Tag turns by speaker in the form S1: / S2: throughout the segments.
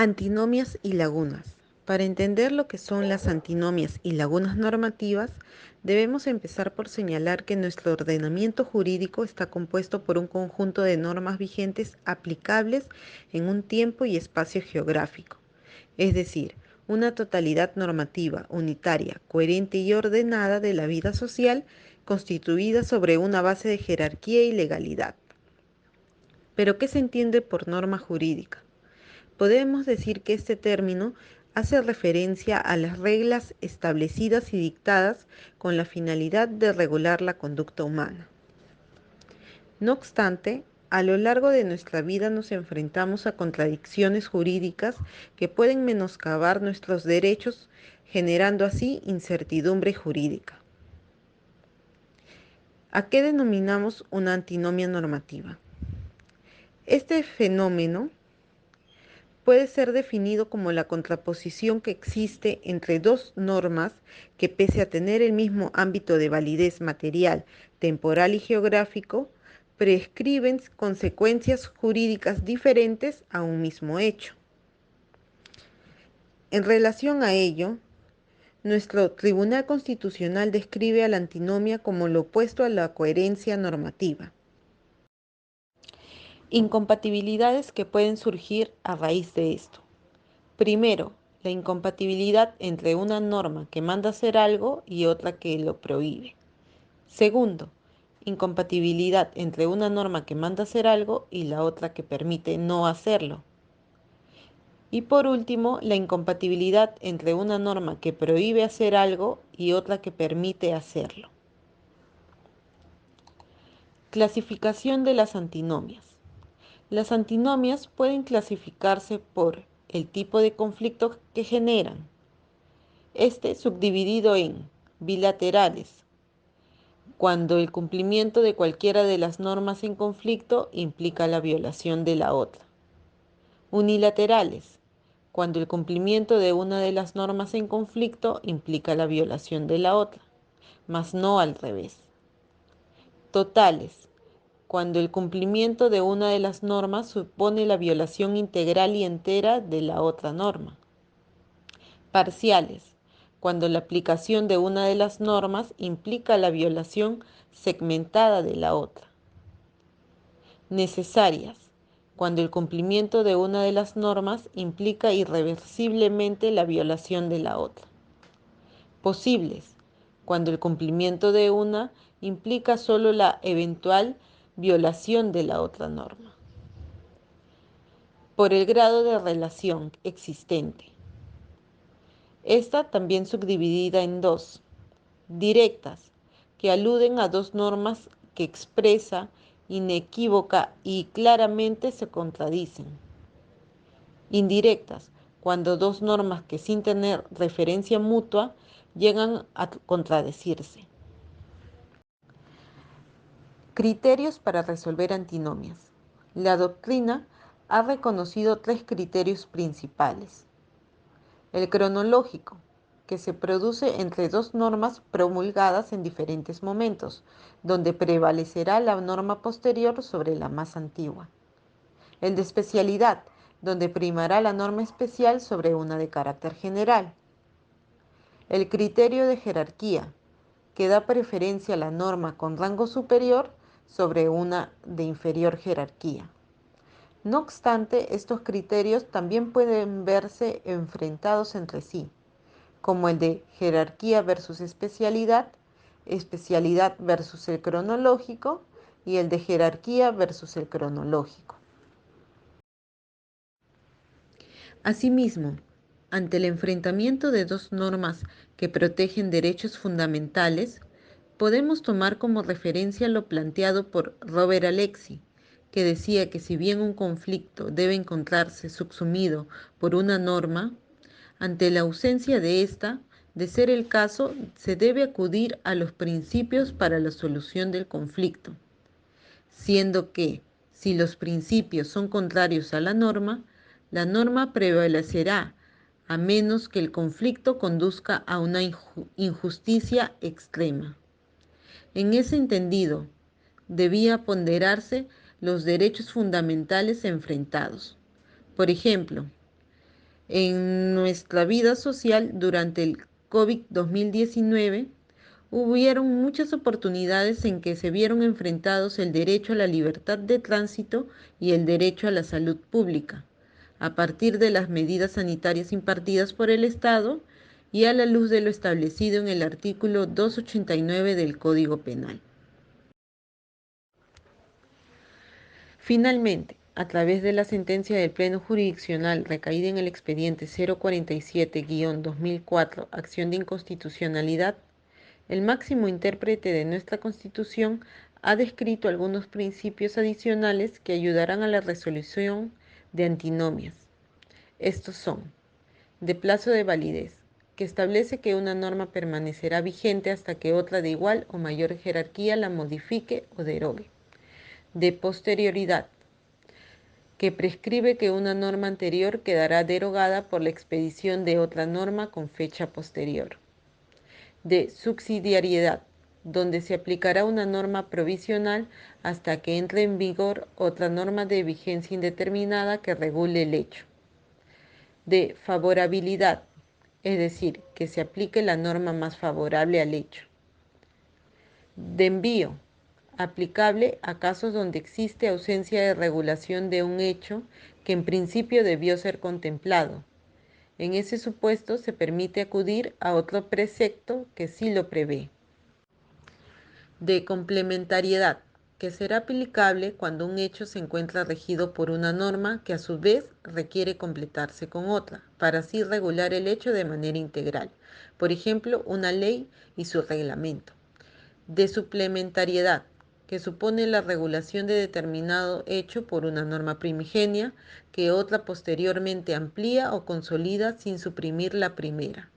S1: Antinomias y lagunas. Para entender lo que son las antinomias y lagunas normativas, debemos empezar por señalar que nuestro ordenamiento jurídico está compuesto por un conjunto de normas vigentes aplicables en un tiempo y espacio geográfico, es decir, una totalidad normativa, unitaria, coherente y ordenada de la vida social, constituida sobre una base de jerarquía y legalidad. ¿Pero qué se entiende por norma jurídica? Podemos decir que este término hace referencia a las reglas establecidas y dictadas con la finalidad de regular la conducta humana. No obstante, a lo largo de nuestra vida nos enfrentamos a contradicciones jurídicas que pueden menoscabar nuestros derechos, generando así incertidumbre jurídica. ¿A qué denominamos una antinomia normativa? Este fenómeno puede ser definido como la contraposición que existe entre dos normas que, pese a tener el mismo ámbito de validez material, temporal y geográfico, prescriben consecuencias jurídicas diferentes a un mismo hecho. En relación a ello, nuestro Tribunal Constitucional describe a la antinomia como lo opuesto a la coherencia normativa. Incompatibilidades que pueden surgir a raíz de esto. Primero, la incompatibilidad entre una norma que manda hacer algo y otra que lo prohíbe. Segundo, incompatibilidad entre una norma que manda hacer algo y la otra que permite no hacerlo. Y por último, la incompatibilidad entre una norma que prohíbe hacer algo y otra que permite hacerlo. Clasificación de las antinomias. Las antinomias pueden clasificarse por el tipo de conflicto que generan. Este subdividido en bilaterales, cuando el cumplimiento de cualquiera de las normas en conflicto implica la violación de la otra. Unilaterales, cuando el cumplimiento de una de las normas en conflicto implica la violación de la otra, mas no al revés. Totales, cuando el cumplimiento de una de las normas supone la violación integral y entera de la otra norma. Parciales, cuando la aplicación de una de las normas implica la violación segmentada de la otra. Necesarias, cuando el cumplimiento de una de las normas implica irreversiblemente la violación de la otra. Posibles, cuando el cumplimiento de una implica solo la eventual violación de la otra norma. Por el grado de relación existente. Esta también subdividida en dos. Directas, que aluden a dos normas que expresa, inequívoca y claramente se contradicen. Indirectas, cuando dos normas que sin tener referencia mutua llegan a contradecirse. Criterios para resolver antinomias. La doctrina ha reconocido tres criterios principales. El cronológico, que se produce entre dos normas promulgadas en diferentes momentos, donde prevalecerá la norma posterior sobre la más antigua. El de especialidad, donde primará la norma especial sobre una de carácter general. El criterio de jerarquía, que da preferencia a la norma con rango superior sobre una de inferior jerarquía. No obstante, estos criterios también pueden verse enfrentados entre sí, como el de jerarquía versus especialidad, especialidad versus el cronológico y el de jerarquía versus el cronológico. Asimismo, ante el enfrentamiento de dos normas que protegen derechos fundamentales, podemos tomar como referencia lo planteado por Robert Alexy, que decía que si bien un conflicto debe encontrarse subsumido por una norma, ante la ausencia de esta, de ser el caso, se debe acudir a los principios para la solución del conflicto, siendo que, si los principios son contrarios a la norma prevalecerá, a menos que el conflicto conduzca a una injusticia extrema. En ese entendido, debía ponderarse los derechos fundamentales enfrentados. Por ejemplo, En nuestra vida social durante el COVID-2019 hubieron muchas oportunidades en que se vieron enfrentados el derecho a la libertad de tránsito y el derecho a la salud pública, a partir de las medidas sanitarias impartidas por el Estado y a la luz de lo establecido en el artículo 289 del Código Penal. Finalmente, a través de la sentencia del Pleno Jurisdiccional recaída en el expediente 047-2004, acción de inconstitucionalidad, el máximo intérprete de nuestra Constitución ha descrito algunos principios adicionales que ayudarán a la resolución de antinomias. Estos son: de plazo de validez, que establece que una norma permanecerá vigente hasta que otra de igual o mayor jerarquía la modifique o derogue; de posterioridad, que prescribe que una norma anterior quedará derogada por la expedición de otra norma con fecha posterior; de subsidiariedad, donde se aplicará una norma provisional hasta que entre en vigor otra norma de vigencia indeterminada que regule el hecho; de favorabilidad, es decir, que se aplique la norma más favorable al hecho; de envío, aplicable a casos donde existe ausencia de regulación de un hecho que en principio debió ser contemplado. En ese supuesto se permite acudir a otro precepto que sí lo prevé; de complementariedad, que será aplicable cuando un hecho se encuentra regido por una norma que a su vez requiere completarse con otra, para así regular el hecho de manera integral, por ejemplo, una ley y su reglamento; de suplementariedad, que supone la regulación de determinado hecho por una norma primigenia que otra posteriormente amplía o consolida sin suprimir la primera;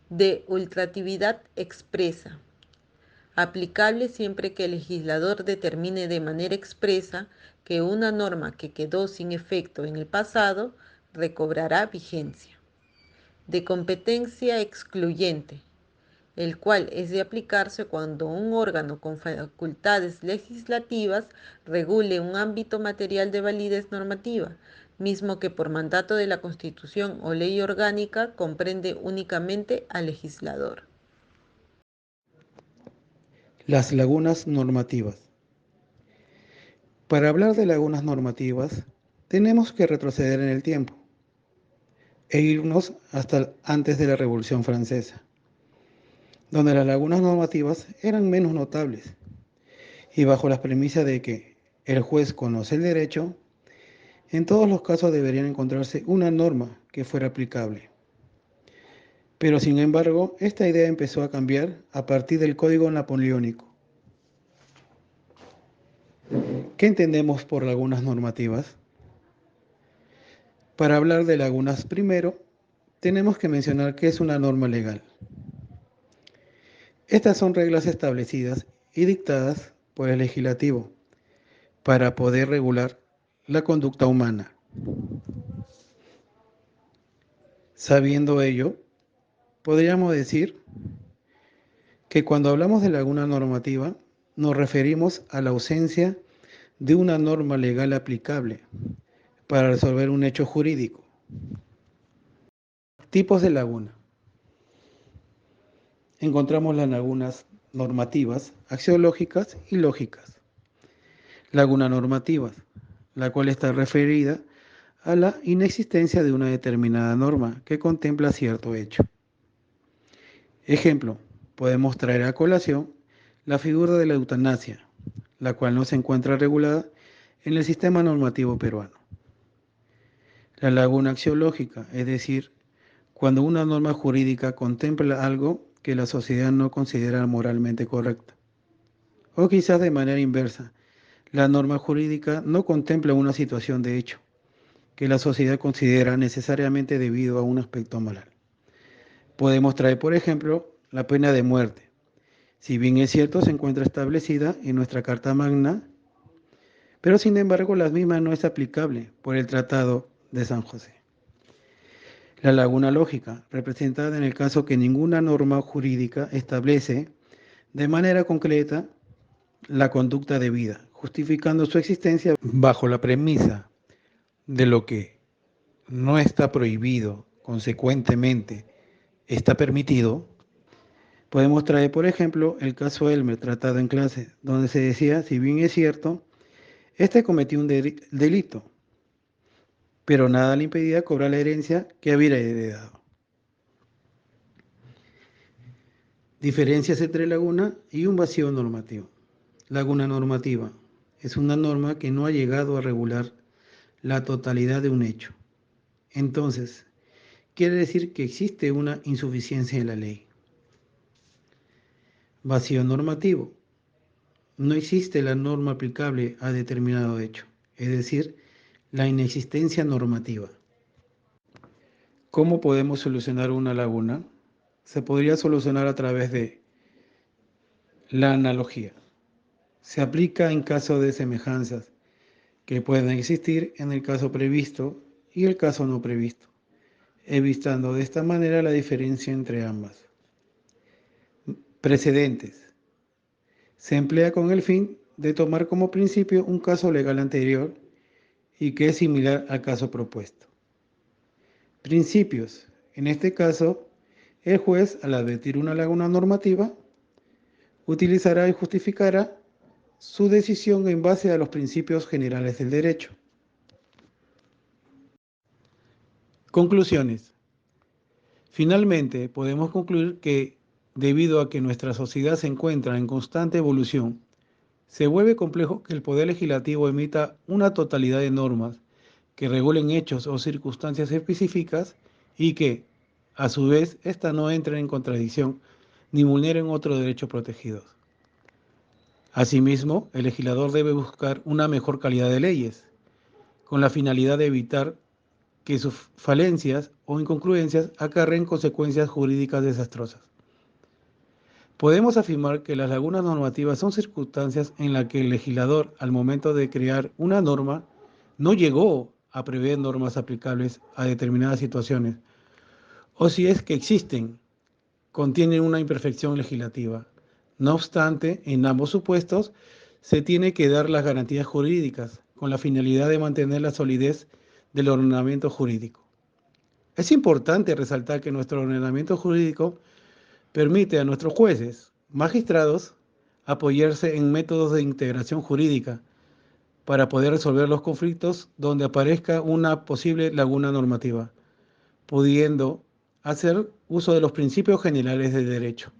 S1: de ultratividad expresa, aplicable siempre que el legislador determine de manera expresa que una norma que quedó sin efecto en el pasado recobrará vigencia; de competencia excluyente, el cual es de aplicarse cuando un órgano con facultades legislativas regule un ámbito material de validez normativa, mismo que por mandato de la Constitución o ley orgánica comprende únicamente al legislador.
S2: Las lagunas normativas. Para hablar de lagunas normativas, tenemos que retroceder en el tiempo e irnos hasta antes de la Revolución Francesa, donde las lagunas normativas eran menos notables y bajo las premisas de que el juez conoce el derecho, en todos los casos deberían encontrarse una norma que fuera aplicable. Pero sin embargo, esta idea empezó a cambiar a partir del Código Napoleónico. ¿Qué entendemos por lagunas normativas? Para hablar de lagunas primero, tenemos que mencionar qué es una norma legal. Estas son reglas establecidas y dictadas por el legislativo para poder regular la conducta humana. Sabiendo ello, podríamos decir que cuando hablamos de laguna normativa, nos referimos a la ausencia de una norma legal aplicable para resolver un hecho jurídico. Tipos de laguna. Encontramos las lagunas normativas, axiológicas y lógicas. Laguna normativas, la cual está referida a la inexistencia de una determinada norma que contempla cierto hecho. Ejemplo, podemos traer a colación la figura de la eutanasia, la cual no se encuentra regulada en el sistema normativo peruano. La laguna axiológica, es decir, cuando una norma jurídica contempla algo que la sociedad no considera moralmente correcto. O quizás de manera inversa, la norma jurídica no contempla una situación de hecho que la sociedad considera necesariamente debido a un aspecto moral. Podemos traer, por ejemplo, la pena de muerte. Si bien es cierto, se encuentra establecida en nuestra Carta Magna, pero sin embargo la misma no es aplicable por el Tratado de San José. La laguna lógica, representada en el caso que ninguna norma jurídica establece de manera concreta la conducta debida, justificando su existencia bajo la premisa de lo que no está prohibido, consecuentemente está permitido, podemos traer, por ejemplo, el caso Elmer tratado en clase, donde se decía, si bien es cierto, este cometió un delito, pero nada le impedía cobrar la herencia que había heredado. Diferencias entre laguna y un vacío normativo. Laguna normativa es una norma que no ha llegado a regular la totalidad de un hecho. Entonces, quiere decir que existe una insuficiencia en la ley. Vacío normativo. No existe la norma aplicable a determinado hecho, es decir, la inexistencia normativa. ¿Cómo podemos solucionar una laguna? Se podría solucionar a través de la analogía. Se aplica en caso de semejanzas que pueden existir en el caso previsto y el caso no previsto, evitando de esta manera la diferencia entre ambas. Precedentes. Se emplea con el fin de tomar como principio un caso legal anterior y que es similar al caso propuesto. Principios. En este caso, el juez, al advertir una laguna normativa, utilizará y justificará su decisión en base a los principios generales del derecho. Conclusiones. Finalmente, podemos concluir que, debido a que nuestra sociedad se encuentra en constante evolución, se vuelve complejo que el Poder Legislativo emita una totalidad de normas que regulen hechos o circunstancias específicas y que, a su vez, éstas no entren en contradicción ni vulneren otros derechos protegidos. Asimismo, el legislador debe buscar una mejor calidad de leyes, con la finalidad de evitar que sus falencias o incongruencias acarreen consecuencias jurídicas desastrosas. Podemos afirmar que las lagunas normativas son circunstancias en las que el legislador, al momento de crear una norma, no llegó a prever normas aplicables a determinadas situaciones, o si es que existen, contienen una imperfección legislativa. No obstante, en ambos supuestos, se tiene que dar las garantías jurídicas con la finalidad de mantener la solidez del ordenamiento jurídico. Es importante resaltar que nuestro ordenamiento jurídico permite a nuestros jueces, magistrados, apoyarse en métodos de integración jurídica para poder resolver los conflictos donde aparezca una posible laguna normativa, pudiendo hacer uso de los principios generales del derecho.